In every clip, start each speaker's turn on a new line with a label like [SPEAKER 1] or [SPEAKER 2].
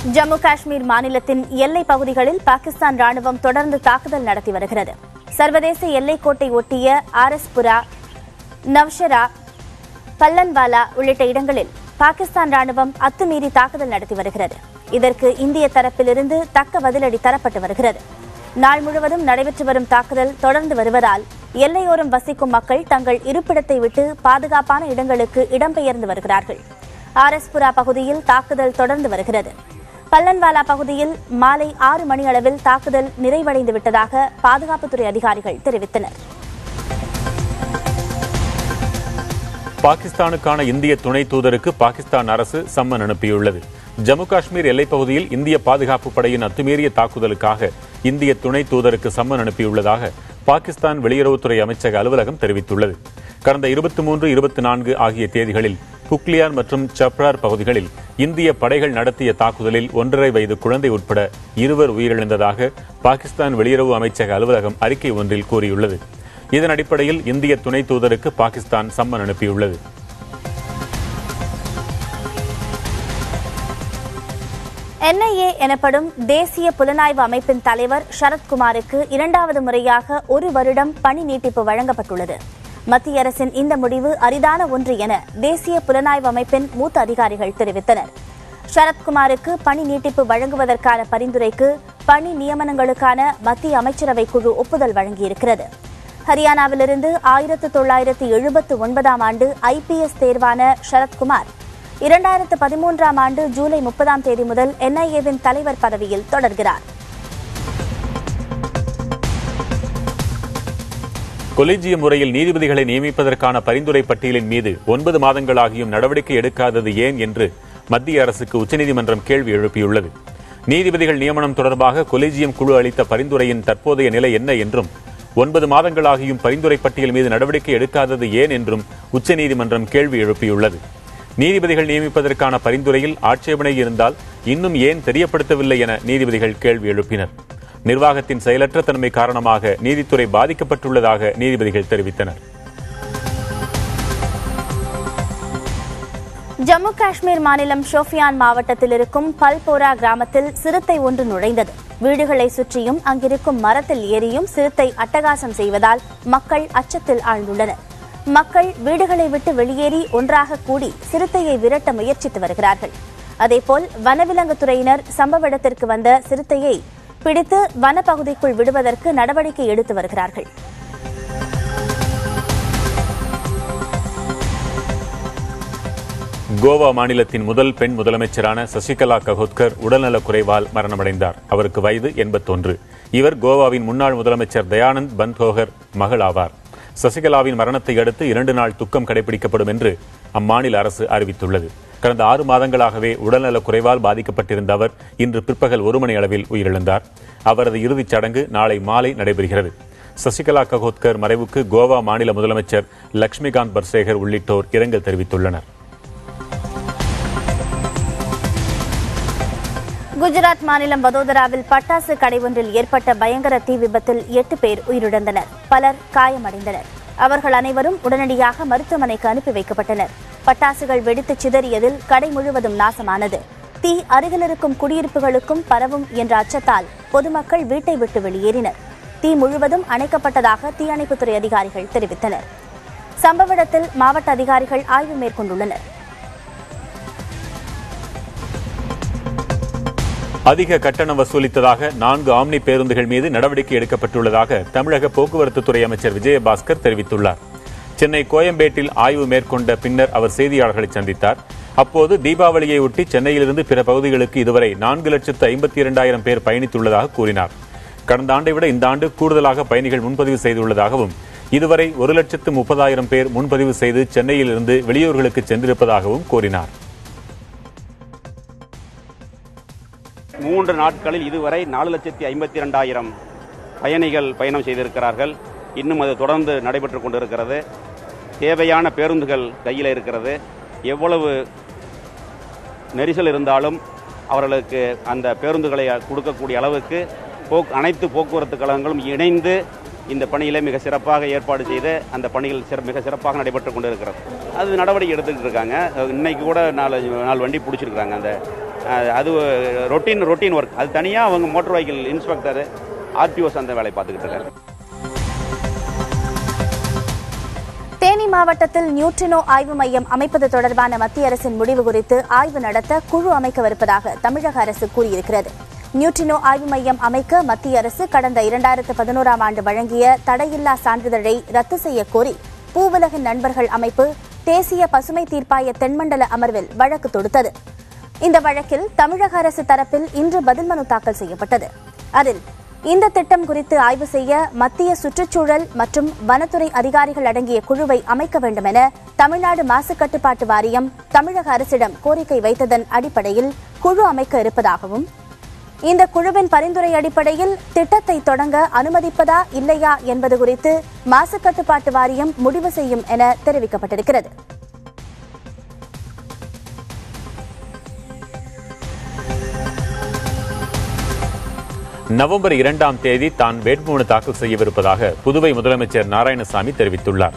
[SPEAKER 1] ஜம்மு காஷ்மீர் மாநிலத்தின் எல்லை பகுதிகளில் பாகிஸ்தான் ராணுவம் தொடர்ந்து தாக்குதல் நடத்தி வருகிறது. சர்வதேச எல்லைக்கோட்டை ஒட்டிய ஆர்எஸ்புரா, நவ்ஷரா, பல்லன்வாலா உள்ளிட்ட இடங்களில் பாகிஸ்தான் ராணுவம் அத்துமீறி தாக்குதல் நடத்தி வருகிறது. இதற்கு இந்திய தரப்பிலிருந்து தக்க பதிலடி தரப்பட்டு வருகிறது. நாள் முழுவதும் நடைபெற்று வரும் தாக்குதல் தொடர்ந்து வருவதால் எல்லையோரம் வசிக்கும் மக்கள் தங்கள் இருப்பிடத்தை விட்டு பாதுகாப்பான இடங்களுக்கு இடம்பெயர்ந்து வருகிறார்கள். ஆர்எஸ்புரா பகுதியில் தாக்குதல் தொடர்ந்து வருகிறது. பல்லன்வாலா பகுதியில் மாலை 6 மணி அளவில் தாக்குதல் நிறைவடைந்து விட்டதாக பாதுகாப்புத்துறை அதிகாரிகள் தெரிவித்தனர்.
[SPEAKER 2] பாகிஸ்தானுக்கான இந்திய துணை தூதருக்கு பாகிஸ்தான் அரசு சம்மன் அனுப்பியுள்ளது. ஜம்மு காஷ்மீர் எல்லைப்பகுதியில் இந்திய பாதுகாப்பு படையின் அத்துமீறிய தாக்குதலுக்காக இந்திய துணை தூதருக்கு சம்மன் அனுப்பியுள்ளதாக பாகிஸ்தான் வெளியுறவுத்துறை அமைச்சக அலுவலகம் தெரிவித்துள்ளது. கடந்த 23, 24 ஆகிய தேதிகளில் புக்லியார் மற்றும் சப்ரார் பகுதிகளில் இந்திய படைகள் நடத்திய தாக்குதலில் 1.5 வயது குழந்தை உட்பட 2 உயிரிழந்ததாக பாகிஸ்தான் வெளியுறவு அமைச்சக அலுவலகம் அறிக்கை ஒன்றில் கூறியுள்ளது. இதன் அடிப்படையில் இந்திய துணை தூதருக்கு பாகிஸ்தான் சம்மன் அனுப்பியுள்ளது.
[SPEAKER 1] NIA எனப்படும் தேசிய புலனாய்வு அமைப்பின் தலைவர் சரத்குமாருக்கு 2வது முறையாக 1 வருடம் பணி நீட்டிப்பு வழங்கப்பட்டுள்ளது. மத்திய அரசின் இந்த முடிவு அரிதான ஒன்று என தேசிய புலனாய்வு அமைப்பின் மூத்த அதிகாரிகள் தெரிவித்தனர். சரத்குமாருக்கு பணி நீட்டிப்பு வழங்குவதற்கான பரிந்துரைக்கு பணி நியமனங்களுக்கான மத்திய அமைச்சரவை குழு ஒப்புதல் வழங்கியிருக்கிறது. ஹரியானாவிலிருந்து 1979ஆம் ஆண்டு IPS தேர்வான சரத்குமார் 2013ஆம் ஆண்டு ஜூலை 30ஆம் தேதி முதல் NIAவின் தலைவர் பதவியில் தொடர்கிறார்.
[SPEAKER 2] கொலிஜியம் முறையில் நீதிபதிகளை நியமிப்பதற்கான பரிந்துரை பட்டியலின் மீது 9 மாதங்களாகியும் நடவடிக்கை எடுக்காதது ஏன் என்று மத்திய அரசுக்கு உச்சநீதிமன்றம் கேள்வி எழுப்பியுள்ளது. நீதிபதிகள் நியமனம் தொடர்பாக கொலிஜியம் குழு அளித்த பரிந்துரையின் தற்போதைய நிலை என்ன என்றும் 9 மாதங்களாகியும் பரிந்துரை பட்டியல் மீது நடவடிக்கை எடுக்காதது ஏன் என்றும் உச்சநீதிமன்றம் கேள்வி எழுப்பியுள்ளது. நீதிபதிகள் நியமிப்பதற்கான பரிந்துரையில் ஆட்சேபனை இருந்தால் இன்னும் ஏன் தெரியப்படுத்தவில்லை என நீதிபதிகள் கேள்வி எழுப்பினர். நிர்வாகத்தின் செயலற்ற தன்மை காரணமாக நீதித்துறை பாதிக்கப்பட்டுள்ளதாக நீதிபதிகள் தெரிவித்தனர்.
[SPEAKER 1] ஜம்மு காஷ்மீர் மாநிலம் ஷோபியான் மாவட்டத்தில் இருக்கும் பல்போரா கிராமத்தில் சிறுத்தை ஒன்று நுழைந்தது. வீடுகளை சுற்றியும் அங்கிருக்கும் மரத்தில் ஏறியும் சிறுத்தை அட்டகாசம் செய்வதால் மக்கள் அச்சத்தில் ஆழ்ந்துள்ளனர். மக்கள் வீடுகளை விட்டு வெளியேறி ஒன்றாக கூடி சிறுத்தையை விரட்ட முயற்சித்து வருகிறார்கள். அதேபோல் வனவிலங்குத்துறையினர் சம்பவ இடத்திற்கு வந்த சிறுத்தையை பிடித்து வனப்பகுதிக்குள் விடுவதற்கு நடவடிக்கை எடுத்து வருகிறார்கள்.
[SPEAKER 2] கோவா மாநிலத்தின் முதல் பெண் முதலமைச்சரான சசிகலா ககோத்கர் உடல்நலக் குறைவால் மரணமடைந்தார். அவருக்கு வயது 81. இவர் கோவாவின் முன்னாள் முதலமைச்சர் தயானந்த் பந்தோகர் மகள் ஆவார். சசிகலாவின் மரணத்தை அடுத்து 2 நாள் துக்கம் கடைபிடிக்கப்படும் என்று அம்மாநில அரசு அறிவித்துள்ளது. கடந்த 6 மாதங்களாகவே உடல்நலக் குறைவால் பாதிக்கப்பட்டிருந்த அவர் இன்று பிற்பகல் 1 மணி அளவில் உயிரிழந்தார். அவரது இறுதிச் சடங்கு நாளை மாலை நடைபெறுகிறது. சசிகலா ககோத்கர் மறைவுக்கு கோவா மாநில முதலமைச்சர் லட்சுமிகாந்த் பர்சேகர் உள்ளிட்டோர் இரங்கல் தெரிவித்துள்ளனர்.
[SPEAKER 1] குஜராத் மாநிலம் வதோதராவில் பட்டாசு கடை ஒன்றில் ஏற்பட்ட பயங்கர தீ விபத்தில் 8 பேர் உயிரிழந்தனர். பலர் காயமடைந்தனர். அவர்கள் அனைவரும் உடனடியாக மருத்துவமனைக்கு அனுப்பி வைக்கப்பட்டனர். பட்டாசுகள் வெடித்து சிதறியதில் கடை முழுவதும் நாசமானது. தீ அருகில் இருக்கும் குடியிருப்புகளுக்கும் பரவும் என்ற அச்சத்தால் பொதுமக்கள் வீட்டை விட்டு வெளியேறினர். தீ முழுவதும் அணைக்கப்பட்டதாக தீயணைப்புத்துறை அதிகாரிகள் தெரிவித்தனர். சம்பவ இடத்தில் மாவட்ட அதிகாரிகள் ஆய்வு மேற்கொண்டுள்ளனர்.
[SPEAKER 2] அதிக கட்டணம் வசூலித்ததாக 4 ஆம்னி பேருந்துகள் மீது நடவடிக்கை எடுக்கப்பட்டுள்ளதாக தமிழக போக்குவரத்து துறை அமைச்சர் விஜயபாஸ்கர் தெரிவித்துள்ளார். சென்னை கோயம்பேட்டில் ஆய்வு மேற்கொண்ட பின்னர் அவர் செய்தியாளர்களை சந்தித்தார். அப்போது தீபாவளியை ஒட்டி சென்னையிலிருந்து பிற பகுதிகளுக்கு இதுவரை 4,52,000 பேர் பயணித்துள்ளதாக கூறினார். கடந்த ஆண்டை விட இந்த ஆண்டு கூடுதலாக பயணிகள் முன்பதிவு செய்துள்ளதாகவும் இதுவரை 1,30,000 பேர் முன்பதிவு செய்து சென்னையிலிருந்து வெளியூர்களுக்கு சென்றிருப்பதாகவும் கூறினார்.
[SPEAKER 3] 3 நாட்களில் இதுவரை 4,52,000 பயணிகள் பயணம் செய்திருக்கிறார்கள். இன்னும் அது தொடர்ந்து நடைபெற்றுக் கொண்டிருக்கிறது. தேவையான பேருந்துகள் கையில் இருக்கிறது. எவ்வளவு நெரிசல் இருந்தாலும் அவர்களுக்கு அந்த பேருந்துகளை கொடுக்கக்கூடிய அளவுக்கு அனைத்து போக்குவரத்து கழகங்களும் இணைந்து இந்த பணியில மிக சிறப்பாக ஏற்பாடு செய்து அந்த பணிகள் மிக சிறப்பாக நடைபெற்றுக் கொண்டிருக்கிறது. அது நடவடிக்கை எடுத்துக்கிட்டு இருக்காங்க. இன்னைக்கு கூட 4 வண்டி பிடிச்சிருக்காங்க அந்த அது ரொட்டீன் ஒர்க். அது தனியாக அவங்க மோட்டார் வெஹிக்கிள் இன்ஸ்பெக்டர் ஆர்டிஓஸ் அந்த வேலையை பார்த்துக்கிட்டு இருக்காரு.
[SPEAKER 1] தேனி மாவட்டத்தில் நியூட்ரினோ ஆய்வு மையம் அமைப்பது தொடர்பான மத்திய அரசின் முடிவு குறித்து ஆய்வு நடத்த குழு அமைக்கவிருப்பதாக தமிழக அரசு கூறியிருக்கிறது. நியூட்ரினோ ஆய்வு மையம் அமைக்க மத்திய அரசு கடந்த 2011ஆம் ஆண்டு வழங்கிய தடையில்லா சான்றிதழை ரத்து செய்யக் கோரி பூவுலகின் நண்பர்கள் அமைப்பு தேசிய பசுமை தீர்ப்பாய தென்மண்டல அமர்வில் வழக்கு தொடுத்தது. இந்த வழக்கில் தமிழக அரசு தரப்பில் இன்று பதில் மனு தாக்கல் செய்யப்பட்டது. அதில் இந்த திட்டம் குறித்து ஆய்வு செய்ய மத்திய சுற்றுச்சூழல் மற்றும் வனத்துறை அதிகாரிகள் அடங்கிய குழுவை அமைக்க வேண்டும் என தமிழ்நாடு மாசு கட்டுப்பாட்டு வாரியம் தமிழக அரசிடம் கோரிக்கை வைத்ததன் அடிப்படையில் குழு அமைக்க இருப்பதாகவும், இந்த குழுவின் பரிந்துரை அடிப்படையில் திட்டத்தை தொடங்க அனுமதிப்பதா இல்லையா என்பது குறித்து மாசு கட்டுப்பாட்டு வாரியம் முடிவு செய்யும் என தெரிவிக்கப்பட்டிருக்கிறது.
[SPEAKER 2] நவம்பர் 2ஆம் தேதி தான் வேட்புமனு தாக்கல் செய்யவிருப்பதாக புதுவை முதலமைச்சர் நாராயணசாமி தெரிவித்துள்ளார்.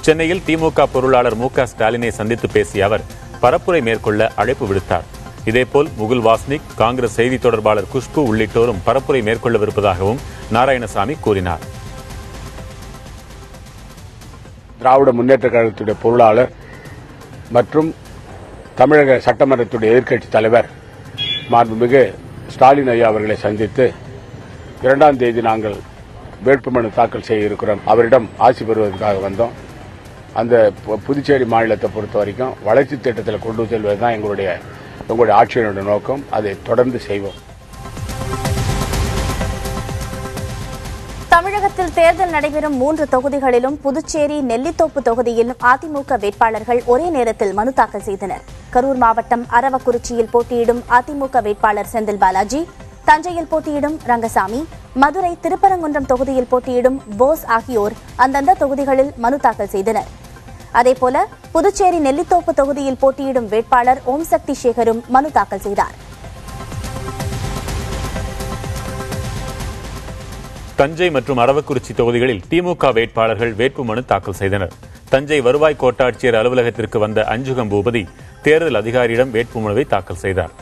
[SPEAKER 2] சென்னையில் திமுக பொருளாளர் மு.க. ஸ்டாலினை சந்தித்து பேசிய அவர் பரப்புரை மேற்கொள்ள அழைப்பு விடுத்தார். இதேபோல் முகுல் வாஸ்னிக், காங்கிரஸ் செய்தி தொடர்பாளர் குஷ்பு உள்ளிட்டோரும் பரப்புரை மேற்கொள்ளவிருப்பதாகவும் நாராயணசாமி கூறினார்.
[SPEAKER 4] திராவிட முன்னேற்ற கழகத்துடைய பொருளாளர் மற்றும் தமிழக சட்டமன்றத்துடைய எதிர்க்கட்சித் தலைவர் மாண்புமிகு ஸ்டாலின் ஐயா அவர்களை சந்தித்து 2ஆம் தேதி நாங்கள் வேட்புமனு தாக்கல் செய்ய இருக்கிறோம். அவரிடம் ஆசி பெறுவதற்காக வந்தோம். அந்த புதுச்சேரி மாநிலத்தை பொறுத்த வரைக்கும் வளர்ச்சி திட்டத்தில் கொண்டு செல்வதுதான் எங்களுடைய ஆட்சியினுடைய நோக்கம். அதை தொடர்ந்து செய்வோம்.
[SPEAKER 1] தமிழகத்தில் தேர்தல் நடைபெறும் 3 தொகுதிகளிலும் புதுச்சேரி நெல்லித்தோப்பு தொகுதியிலும் அதிமுக வேட்பாளர்கள் ஒரே நேரத்தில் மனு தாக்கல் செய்தனர். கரூர் மாவட்டம் அரவக்குறிச்சியில் போட்டியிடும் அதிமுக வேட்பாளர் செந்தில் பாலாஜி, தஞ்சையில் போட்டியிடும் ரங்கசாமி, மதுரை திருப்பரங்குன்றம் தொகுதியில் போட்டியிடும் போஸ் ஆகியோர் அந்தந்த தொகுதிகளில் மனு தாக்கல் செய்தனர். அதேபோல புதுச்சேரி நெல்லித்தோப்பு தொகுதியில் போட்டியிடும் வேட்பாளர் ஓம் சக்தி சேகரும் மனு தாக்கல் செய்தார்.
[SPEAKER 2] தஞ்சை மற்றும் அரவக்குறிச்சி தொகுதிகளில் திமுக வேட்பாளர்கள் வேட்புமனு தாக்கல் செய்தனர். தஞ்சை வருவாய் கோட்டாட்சியர் அலுவலகத்திற்கு வந்த அஞ்சுகம் பூபதி தேர்தல் அதிகாரியிடம் வேட்புமனுவை தாக்கல் செய்தார்.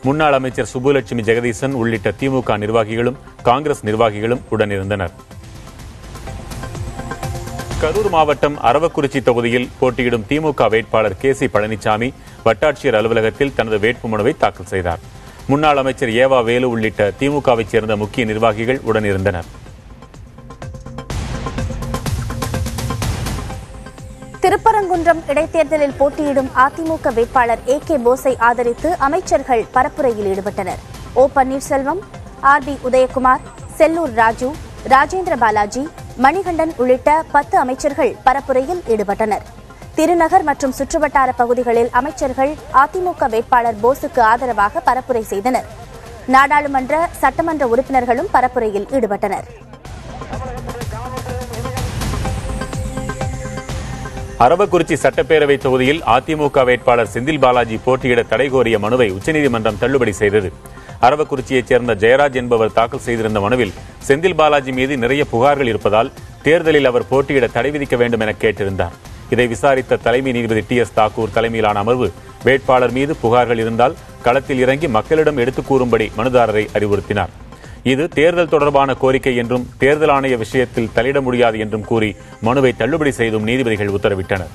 [SPEAKER 2] முன்னாள் அமைச்சர் சுப்புலட்சுமி ஜெகதீசன் உள்ளிட்ட திமுக நிர்வாகிகளும் காங்கிரஸ் நிர்வாகிகளும் உடனிருந்தனர். கரூர் மாவட்டம் அரவக்குறிச்சி தொகுதியில் போட்டியிடும் திமுக வேட்பாளர் கே.சி. பழனிசாமி வட்டாட்சியர் அலுவலகத்தில் தனது வேட்புமனுவை தாக்கல் செய்தார். முன்னாள் அமைச்சர் ஏவா வேலு உள்ளிட்ட திமுகவைச் சேர்ந்த முக்கிய நிர்வாகிகள் உடனிருந்தனர்.
[SPEAKER 1] திருப்பரங்குன்றம் இடைத்தேர்தலில் போட்டியிடும் அதிமுக வேட்பாளர் ஏ.கே. போஸை ஆதரித்து அமைச்சர்கள் பரப்புரையில் ஈடுபட்டனர். ஓ. பன்னீர்செல்வம், ஆர்.பி. உதயகுமார், செல்லூர் ராஜு, ராஜேந்திர பாலாஜி, மணிகண்டன் உள்ளிட்ட 10 அமைச்சர்கள் பரப்புரையில் ஈடுபட்டனர். திருநகர் மற்றும் சுற்றுவட்டார பகுதிகளில் அமைச்சர்கள் அதிமுக வேட்பாளர் போஸுக்கு ஆதரவாக பரப்புரை செய்தனர். நாடாளுமன்ற, சட்டமன்ற உறுப்பினர்களும் பரப்புரையில் ஈடுபட்டனர்.
[SPEAKER 2] அரவக்குறிச்சி சட்டப்பேரவை தொகுதியில் அதிமுக வேட்பாளர் செந்தில் பாலாஜி போட்டியிட தடை கோரிய மனுவை உச்சநீதிமன்றம் தள்ளுபடி செய்தது. அரவக்குறிச்சியைச் சேர்ந்த ஜெயராஜ் என்பவர் தாக்கல் செய்திருந்த மனுவில் செந்தில் பாலாஜி மீது நிறைய புகார்கள் இருப்பதால் தேர்தலில் அவர் போட்டியிட தடை விதிக்க வேண்டும் என கேட்டிருந்தார். இதை விசாரித்த தலைமை நீதிபதி டி.எஸ். தாக்கூர் தலைமையிலான அமர்வு வேட்பாளர் மீது புகார்கள் இருந்தால் களத்தில் இறங்கி மக்களிடம் எடுத்துக் கூறும்படி மனுதாரரை அறிவுறுத்தினார். இது தேர்தல் தொடர்பான கோரிக்கை என்றும் தேர்தல் ஆணைய விஷயத்தில் தலையிட முடியாது என்றும் கூறி மனுவை தள்ளுபடி செய்தும் நீதிபதிகள் உத்தரவிட்டனர்.